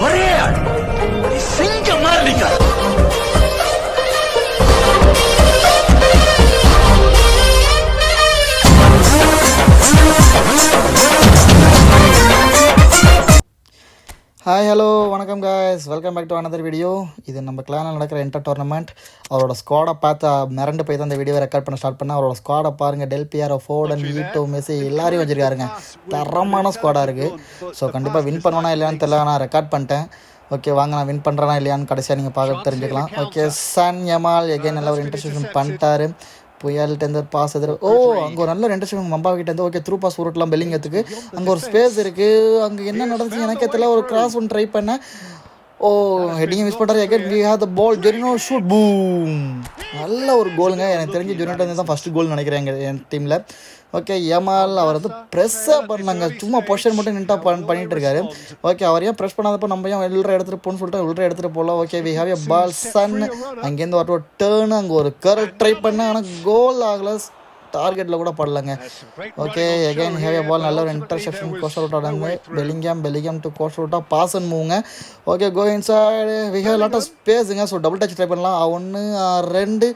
ஒரே ஆள் சிங்கம் மாறிங்க. ஹாய் ஹலோ வணக்கம் guys, welcome back to another video. இது நம்ம கிளானில் நடக்கிற இன்டர் டோர்னமெண்ட். அவரோட ஸ்குவாடை பார்த்து மிரண்டு போய் தான் இந்த வீடியோவை ரெக்கார்ட் பண்ண ஸ்டார்ட் பண்ணேன். அவரோட ஸ்குவாடை பாருங்கள், டெல் பியாரோ, ஃபோர்டன், ஈட்டோ, மெஸ்ஸி எல்லாரையும் வச்சுருக்காருங்க. தரமான ஸ்குவாடாக இருக்குது. ஸோ கண்டிப்பாக வின் பண்ணுவானா இல்லையான்னு தெரியல, நான் ரெக்கார்ட் பண்ணிட்டேன். ஓகே வாங்க, நான் வின் பண்ணுறேனா இல்லையான்னு கடைசியாக நீங்கள் பார்க்க தெரிஞ்சுக்கலாம். ஓகே, சன் யமால் எகைன் நல்ல ஒரு இன்டர்செப்ஷன் பண்ணிட்டாரு. புயல்கிட்டேருந்து ஒரு பாஸ் எதிர அங்கே ஒரு நல்ல இன்டர்செப்ஷன் மம்பாக்கிட்டேருந்து. ஓகே, த்ரூ பாஸ் உருட்டலாம் பெல்லிங்கத்துக்கு. அங்கே ஒரு ஸ்பேஸ் இருக்குது. அங்கே என்ன நடந்துச்சு எனக்கே தெரியல. ஒரு கிராஸ் ஒன்று ட்ரை பண்ணேன். ஹெட்டிங் மிஸ் பண்ணுறாரு. Again we have the ball. Gerino shoot, boom. நல்ல ஒரு கோலுங்க. எனக்கு தெரிஞ்சு ஜெரினோட்ட தான் ஃபஸ்ட்டு கோல் நினைக்கிறேன் என் டீமில். ஓகே, யமால் அவர் வந்து ப்ரெஸ்ஸாக பண்ணாங்க. சும்மா பொசிஷன் மட்டும் நின்ட்டா பண்ணிட்டு இருக்காரு. ஓகே, அவர் ஏன் ப்ரெஸ் பண்ணாதப்போ நம்ம ஏன் உள்ளே எடுத்துகிட்டு போகணும்னு சொல்லிட்டு உள்ளே எடுத்துகிட்டு போகலாம். Okay, we have a ball. சன் அங்கேருந்து ஒரு டேர்னு அங்கே ஒரு கர்ல் ட்ரை பண்ணேன். ஆனால் கோல் ஆகலை, டார்கெட்டில் கூட படலைங்க. Okay, again have a ball. நல்ல ஒரு இன்டர்செப்ஷன் கோஸ்ட் அவுட் ஆடாங்க. பெலிங்காம் டு கோஸ்ட் அவுட்டாக பாஸ் அண்ட் மூவுங்க. Okay, go inside. We have lot of ஸ்பேஸுங்க. ஸோ டபுள் டச் ட்ரை பண்ணலாம். 1 2.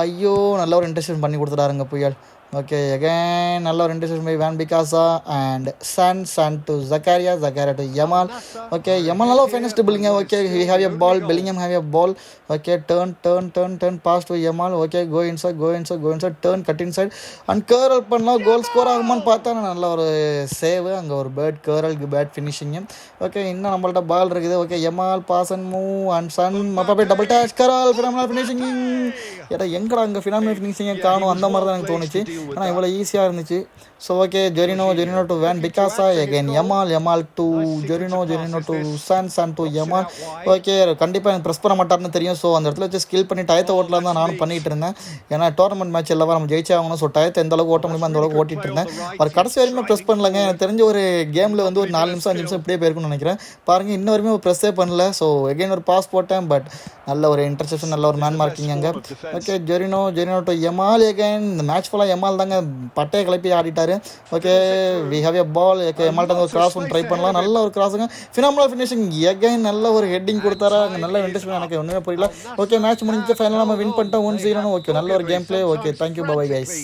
ஐயோ, நல்ல ஒரு இன்டர்செப்ஷன் பண்ணி கொடுத்துட்டாருங்க புயல். ஓகே, அகைன் நல்ல ஒரு interception by Van Picasa and Son to Zakaria to Yamal. Okay, Yamal நல்ல ஃபைனஸ்ட் பில்லிங்க. Okay, we have a ball. Bellingham have a ball. Okay, turn pass to Yamal. Okay, go inside turn cut inside and curl பண்ணலாம். Goal score ஆகுமான்னு பார்த்தா நல்ல ஒரு save. அங்கே ஒரு bad கர்லுக்கு பேட் ஃபினிஷிங்கு. ஓகே, இன்னும் நம்மள்ட்ட பால் இருக்குது. Okay, Yamal pass and move and Son Mbappe double touch curl phenomenal finishing. ஏடா எங்கடா அங்கே ஃபினாமினல் ஃபினிஷிங்கை காணும், அந்த மாதிரி தான் எனக்கு தோணுச்சு. ஆனால் இவ்வளோ ஈஸியாக இருந்துச்சு. So okay, Gerino to Van Picasa. Again Yamal to Gerino to Son to Yamal. Okay, கண்டிப்பாக எனக்கு ப்ரெஸ் பண்ண மாட்டார்னு தெரியும். ஸோ அந்த இடத்துல வச்சு ஸ்கில் பண்ணி டயத்தை ஓட்டலாம் தான் நானும் பண்ணிகிட்டு இருந்தேன். ஏன்னா டோர்னமெண்ட் மேட்ச் எல்லாம் நம்ம ஜெயிச்சே ஆகணும். ஸோ டயத்தை எந்த அளவுக்கு ஓட்ட முடியுமோ அந்த அளவுக்கு ஓட்டிகிட்டு இருந்தேன். அவர் கடைசி வரைக்கும் ப்ரெஸ் பண்ணலங்க. எனக்கு தெரிஞ்ச ஒரு கேமில் வந்து ஒரு 4 நிமிஷம் 5 நிமிஷம் இப்படியே போயிருக்குன்னு நினைக்கிறேன். பாருங்கள், இன்ன வரைக்கும் ஒரு ப்ரெஸ்ஸே பண்ணல. ஸோ எகைன் ஒரு பாஸ் போட்டேன். பட் நல்ல ஒரு இன்டர்செப்ஷன், நல்ல ஒரு மேன் மார்க்கிங் அங்கே. Okay, Gerino to Yamal. Again இந்த மேட்ச் ஃபுல்லாக யமால் தாங்க பட்டையை கிளப்பி ஆடிட்டாரு. Okay, we have a ball. Okay, யமால்ட்ட ஒரு கிராஸ் ஒன்று ட்ரை பண்ணலாம். நல்ல ஒரு கிராஸுங்க. Phenomenal finishing. எகைன் நல்ல ஒரு ஹெட்டிங் கொடுத்தாரா. அங்கே நல்ல இன்ட்ரெஸ்ட் எனக்கு ஒன்றுமே புரியல. ஓகே, மேட்ச் முடிஞ்சு ஃபைனலாக நம்ம வின் பண்ணிட்டோம் 1-0. ஓகே, நல்ல ஒரு game play. Okay, thank you, bye guys.